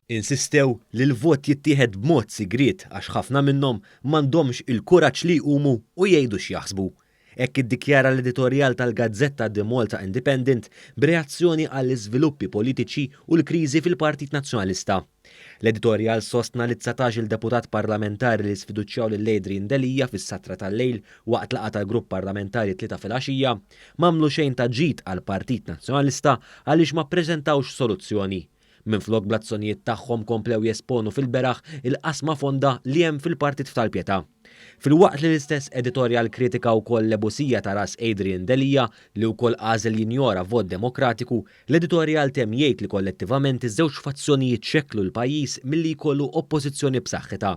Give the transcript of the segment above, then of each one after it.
Insistew li l-vot jittieħed b'mod sigriet għax ħafna minnhom m'għandhomx il-kuraġġ li jqumu u jgħidu x'jaħsbu. Hekk iddikjara l-editorjal tal-gazzetta Malta Independant b'reazzjoni għall-iżviluppi politiċi u l-kriżi fil-Partit Nazzjonalista. L-editorjal sostna li 19 il-Deputat Parlamentari li sfiduċjaw lil Adrian Delia fis-satra tal-lejl waqt laqgħa tal-Grupp Parlamentari t-Tlieta filgħaxija m'għamlu xejn ta' ġid għall-Partit Nazzjonalista għaliex ma ppreżentawx soluzzjoni. Minflok blazzjonijiet tagħhom komplew jesponu fil-beraħ il-qasma fonda li hemm fil-Partit tal-Pjetà. Filwaqt li l-istess editorjal kritika wkoll l-ebusija ta' ras Adrian Delia li wkoll għażel jinjora vot demokratiku, l-editorjal temm jgħid li kollettivament iż-żewġ fazzjonijiet xekklu l-pajjiż milli jkollu oppożizzjoni b'saħħitha.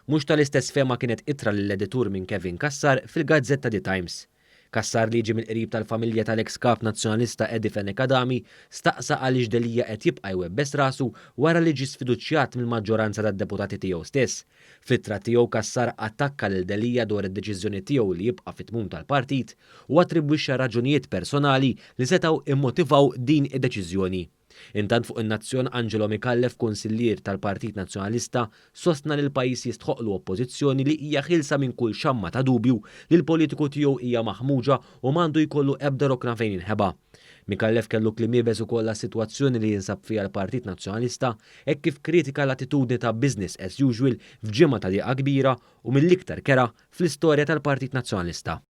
Mhux tal-istess fema kienet ittra lill-editur minn Kevin Kassar fil-Gazzetta The Times. Kassar li ġie mill-qrib tal-familja tal-eks kap nazzjonalista Fil-Pn staqsa għaliex Delia qed jibqa' jwebbes rasu wara li ġie sfiduċjat mill-maġġoranza tad-deputati tiegħu stess. Fl-ittra tiegħu Kassar attakka lil Delia dwar id-deċiżjoni tiegħu li jibqa' fit-tmum tal-Partit u attribwixxa raġunijiet personali li setgħu immotivaw din id-deċiżjoni. Intant fuq in-Nazzjon Angelo Mikallef, kunsillier tal-Partit Nazzjonalista, sostna li l-pajjiż jistħoqlu oppożizzjoni li hija ħilsa minn kull xamma ta' dubju li l-politiku tiegħu hija maħmuġa u m'għandu jkollu ebda rokna fejn inħeba. Mikallef kellu kliem jibes ukoll għas-sitwazzjoni li jinsab fiha l-Partit Nazzjonalista hekk kif kritika l-attitudni ta' business as usual f'ġimgħa ta' diqa kbira u mill-iktar kera fl-istorja tal-Partit Nazzjonalista.